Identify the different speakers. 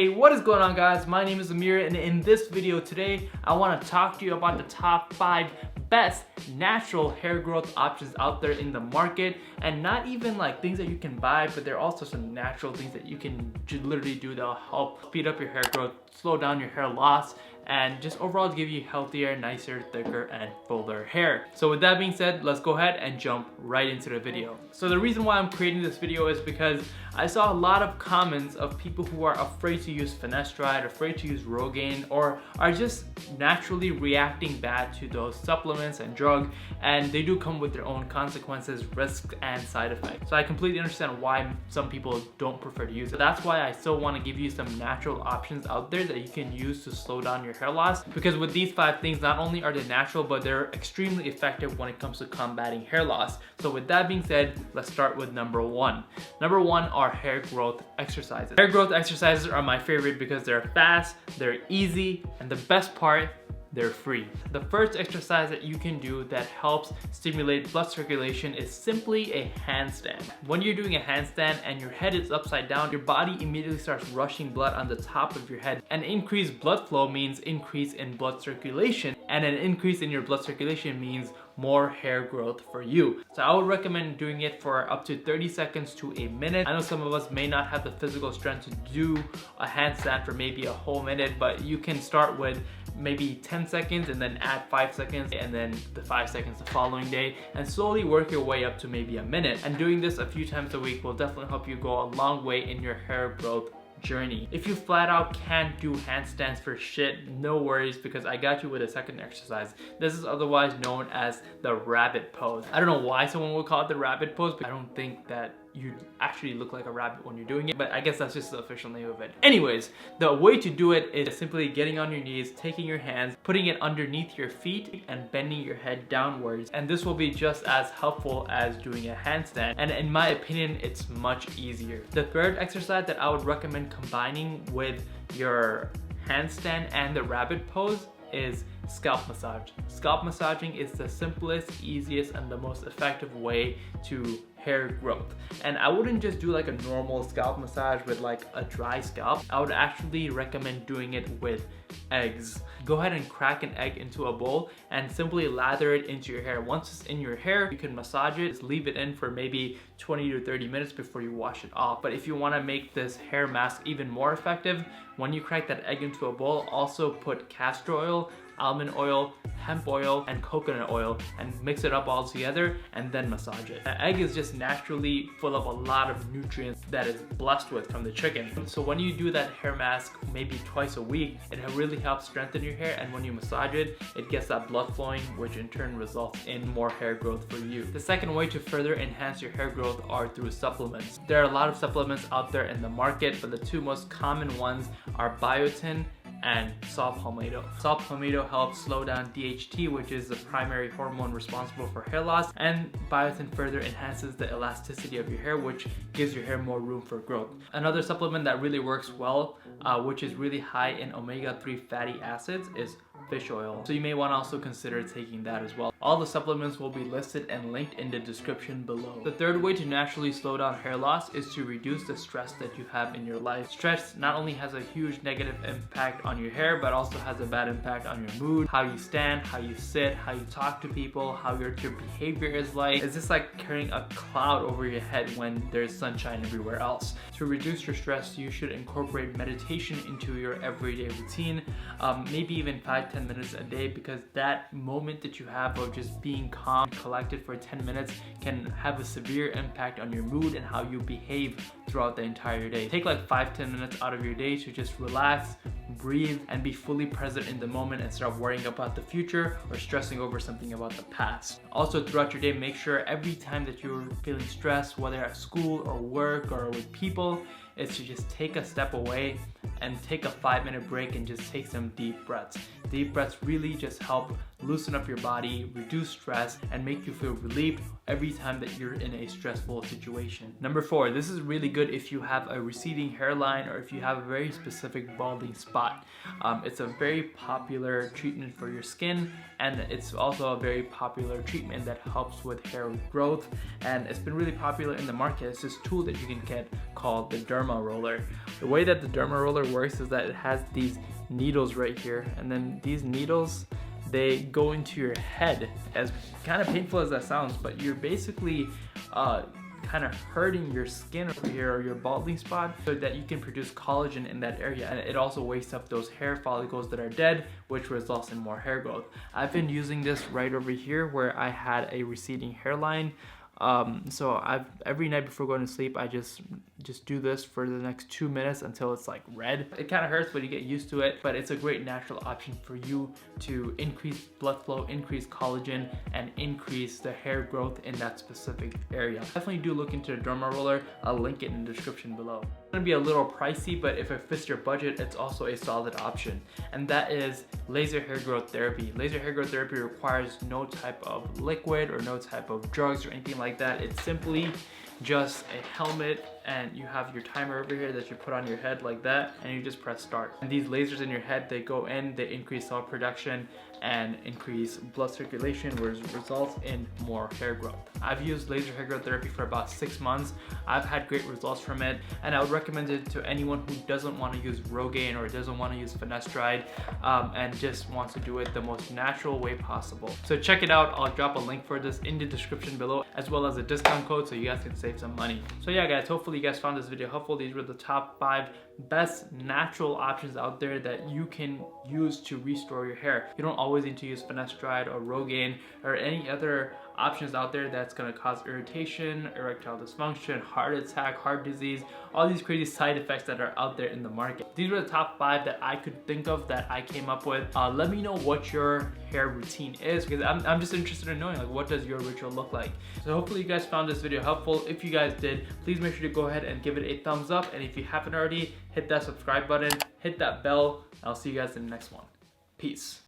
Speaker 1: Hey, what is going on guys? My name is Amir, and in this video today, I want to talk to you about the top 5 best natural hair growth options out there in the market, and not even like things that you can buy, but there are also some natural things that you can literally do that'll help speed up your hair growth, slow down your hair loss, and just overall give you healthier, nicer, thicker, and fuller hair. So with that being said, let's go ahead and jump right into the video. So the reason why I'm creating this video is because I saw a lot of comments of people who are afraid to use finasteride, afraid to use Rogaine, or are just naturally reacting bad to those supplements and drugs, and they do come with their own consequences, risks, and side effects. So I completely understand why some people don't prefer to use it. That's why I still want to give you some natural options out there that you can use to slow down your hair loss, because with these 5 things, not only are they natural, but they're extremely effective when it comes to combating hair loss. So with that being said, let's start with number 1. Number 1 are hair growth exercises. Hair growth exercises are my favorite because they're fast, they're easy, and the best part, they're free. The first exercise that you can do that helps stimulate blood circulation is simply a handstand. When you're doing a handstand and your head is upside down, your body immediately starts rushing blood on the top of your head. An increased blood flow means increase in blood circulation, and an increase in your blood circulation means more hair growth for you. So I would recommend doing it for up to 30 seconds to a minute. I know some of us may not have the physical strength to do a handstand for maybe a whole minute, but you can start with maybe 10 seconds and then add 5 seconds and then the 5 seconds the following day, and slowly work your way up to maybe a minute. And doing this a few times a week will definitely help you go a long way in your hair growth journey. If you flat out can't do handstands for shit, no worries, because I got you with a second exercise. This is otherwise known as the rabbit pose. I don't know why someone would call it the rabbit pose, but I don't think that you actually look like a rabbit when you're doing it, but I guess that's just the official name of it. Anyways, the way to do it is simply getting on your knees, taking your hands, putting it underneath your feet, and bending your head downwards. And this will be just as helpful as doing a handstand. And in my opinion, it's much easier. The third exercise that I would recommend combining with your handstand and the rabbit pose is scalp massage. Scalp massaging is the simplest, easiest, and the most effective way to hair growth. And I wouldn't just do like a normal scalp massage with like a dry scalp. I would actually recommend doing it with eggs. Go ahead and crack an egg into a bowl and simply lather it into your hair. Once it's in your hair, you can massage it. Just leave it in for maybe 20 to 30 minutes before you wash it off. But if you want to make this hair mask even more effective, when you crack that egg into a bowl, also put castor oil, almond oil, hemp oil, and coconut oil, and mix it up all together and then massage it. An egg is just naturally full of a lot of nutrients that is blessed with from the chicken. So when you do that hair mask maybe twice a week, it really helps strengthen your hair, and when you massage it, it gets that blood flowing, which in turn results in more hair growth for you. The second way to further enhance your hair growth are through supplements. There are a lot of supplements out there in the market, but the 2 most common ones are BIOTIN and saw palmetto. Saw palmetto helps slow down DHT, which is the primary hormone responsible for hair loss, and biotin further enhances the elasticity of your hair, which gives your hair more room for growth. Another supplement that really works well, which is really high in omega-3 fatty acids, is fish oil. So you may want to also consider taking that as well. All the supplements will be listed and linked in the description below. The third way to naturally slow down hair loss is to reduce the stress that you have in your life. Stress not only has a huge negative impact on your hair, but also has a bad impact on your mood, how you stand, how you sit, how you talk to people, how your behavior is like. It's just like carrying a cloud over your head when there's sunshine everywhere else. To reduce your stress, you should incorporate meditation into your everyday routine, maybe even 5-10 minutes a day, because that moment that you have of just being calm and collected for 10 minutes can have a severe impact on your mood and how you behave throughout the entire day. Take like 5-10 minutes out of your day to just relax, breathe, and be fully present in the moment instead of worrying about the future or stressing over something about the past. Also, throughout your day, make sure every time that you're feeling stressed, whether at school or work or with people, is to just take a step away and take a 5-minute break and just take some deep breaths. Deep breaths really just help loosen up your body, reduce stress, and make you feel relieved every time that you're in a stressful situation. Number 4, this is really good if you have a receding hairline or if you have a very specific balding spot. It's a very popular treatment for your skin, and it's also a very popular treatment that helps with hair growth, and it's been really popular in the market. It's this tool that you can get called the DERMA roller. The way that the DERMA roller works is that it has these needles right here, and then these needles, they go into your head. As kind of painful as that sounds, but you're basically kind of hurting your skin over here or your balding spot so that you can produce collagen in that area, and it also wakes up those hair follicles that are dead, which results in more hair growth. I've been using this right over here where I had a receding hairline. So every night before going to sleep, I just do this for the next 2 minutes until it's like red. It kind of hurts, but you get used to it. But it's a great natural option for you to increase blood flow, increase collagen, and increase the hair growth in that specific area. Definitely do look into the Derma roller. I'll link it in the description below. It's gonna be a little pricey, but if it fits your budget, it's also a solid option. And that is laser hair growth therapy. Laser hair growth therapy requires no type of liquid or no type of drugs or anything like that. It's simply just a helmet, and you have your timer over here that you put on your head like that, and you just press start. And these lasers in your head, they go in, they increase cell production and increase blood circulation, which results in more hair growth. I've used laser hair growth therapy for about 6 months. I've had great results from it, and I would recommend it to anyone who doesn't want to use Rogaine or doesn't want to use finasteride, and just wants to do it the most natural way possible. So check it out. I'll drop a link for this in the description below, as well as a discount code so you guys can save some money. So yeah guys, hopefully you guys found this video helpful. These were the top 5 best natural options out there that you can use to restore your hair. You don't always need to use finasteride or Rogaine or any other options out there that's going to cause irritation, erectile dysfunction, heart attack, heart disease, all these crazy side effects that are out there in the market. These were the top 5 that I could think of that I came up with. Let me know what your hair routine is, because I'm just interested in knowing, like, what does your ritual look like. So hopefully you guys found this video helpful. If you guys did, please make sure to go ahead and give it a thumbs up, and if you haven't already, hit that subscribe button, hit that bell. I'll see you guys in the next one. Peace.